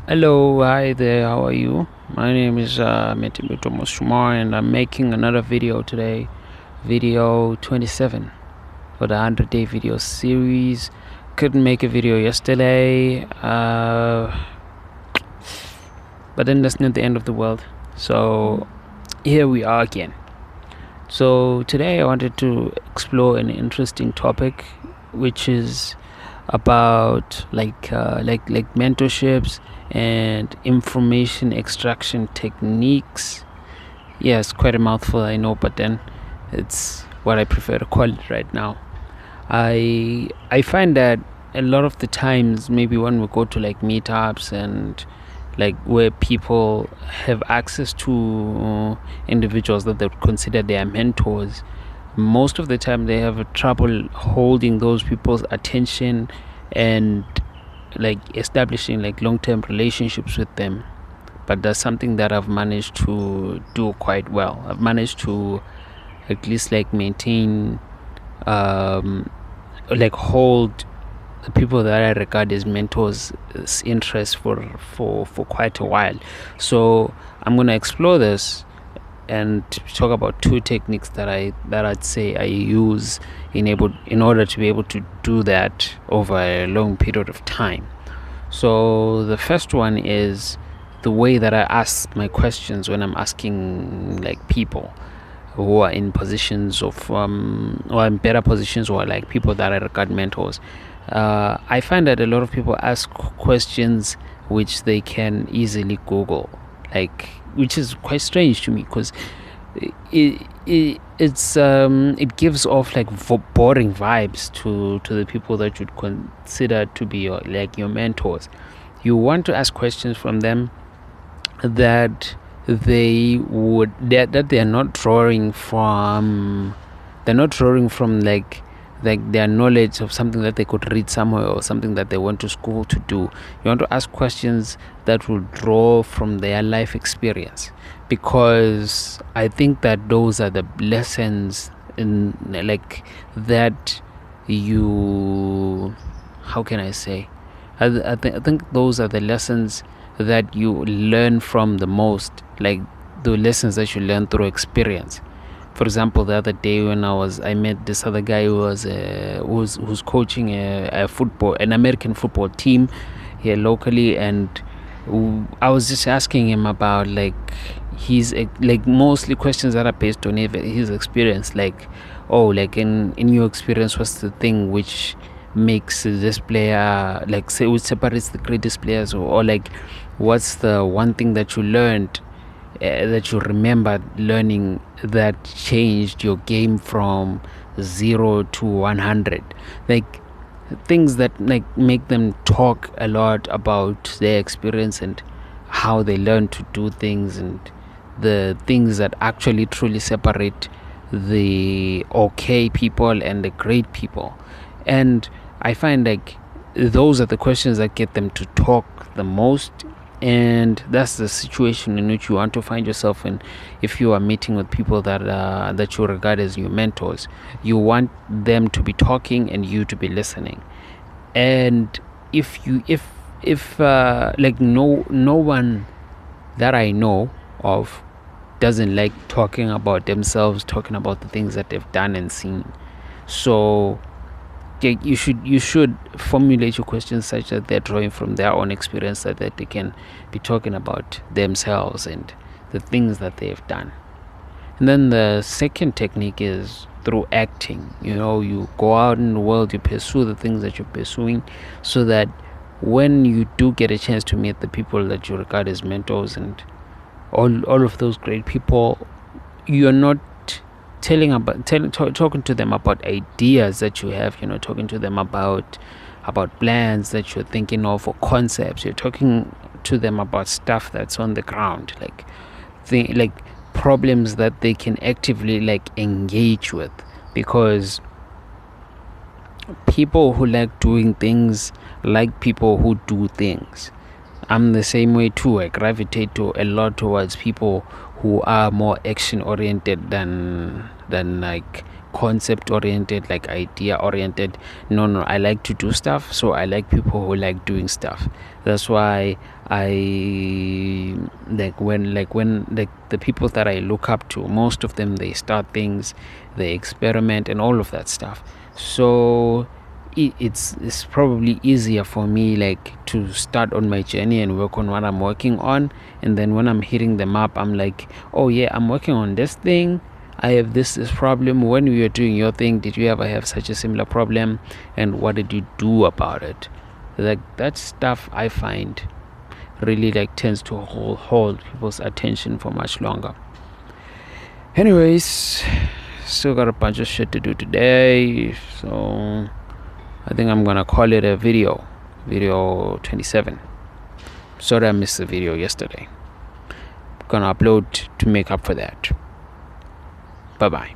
Hello, hi there, how are you? My name is Metibito Musumar and I'm making another video today, video 27 for the 100-day video series. Couldn't make a video yesterday, but then that's not the end of the world. So here we are again. So today I wanted to explore an interesting topic, which is about like mentorships and information extraction techniques. Yes, quite a mouthful, I know, but then it's what I prefer to call it right now. I find that a lot of the times, maybe when we go to like meetups and like where people have access to individuals that they consider their mentors, most of the time they have trouble holding those people's attention and like establishing like long-term relationships with them. But that's something that I've managed to do quite well. I've managed to at least like maintain like hold the people that I regard as mentors interest for quite a while. So I'm gonna explore this and talk about two techniques that I'd say I use in order to be able to do that over a long period of time. So the first one is the way that I ask my questions when I'm asking like people who are in positions of or in better positions, or like people that I regard mentors. I find that a lot of people ask questions which they can easily Google, like, which is quite strange to me because it gives off like boring vibes to the people that you'd consider to be your mentors. You want to ask questions from them that that they're not drawing from, like their knowledge of something that they could read somewhere or something that they went to school to do. You want to ask questions that will draw from their life experience, because I think that those are the lessons in like that you how can I say I think those are the lessons that you learn from the most, like the lessons that you learn through experience. For example, the other day when I met this other guy who's coaching an American football team here locally, and I was just asking him about like his like mostly questions that are based on his experience, like, oh, like in your experience, what's the thing which makes this player, like, say, which separates the greatest players, or like what's the one thing that you learned, that you remember learning, that changed your game from 0 to 100, like things that like make them talk a lot about their experience and how they learn to do things, and the things that actually truly separate the okay people and the great people. And I find like those are the questions that get them to talk the most, and that's the situation in which you want to find yourself in. If you are meeting with people that you regard as your mentors, you want them to be talking and you to be listening. And if like no one that I know of doesn't like talking about themselves, talking about the things that they've done and seen. So you should formulate your questions such that they're drawing from their own experience, so that they can be talking about themselves and the things that they've done. And then the second technique is through acting. You go out in the world, you pursue the things that you're pursuing, so that when you do get a chance to meet the people that you regard as mentors and all of those great people, you're not talking to them about ideas that you have. You're not talking to them about plans that you're thinking of or concepts. You're talking to them about stuff that's on the ground, like problems that they can actively like engage with, because people who like doing things like people who do things. I'm the same way too. I gravitate to a lot towards people who are more action oriented than like concept oriented, like idea oriented. No, I like to do stuff, so I like people who like doing stuff. That's why I when the people that I look up to, most of them, they start things, they experiment and all of that stuff. So it's probably easier for me like to start on my journey and work on what I'm working on, and then when I'm hitting them up, I'm like, oh yeah, I'm working on this thing, I have this problem. When you were doing your thing, did you ever have such a similar problem, and what did you do about it? Like that stuff I find really like tends to hold people's attention for much longer. Anyways, still got a bunch of shit to do today, so I think I'm gonna call it a video 27. Sorry I missed the video yesterday. Gonna upload to make up for that. Bye bye.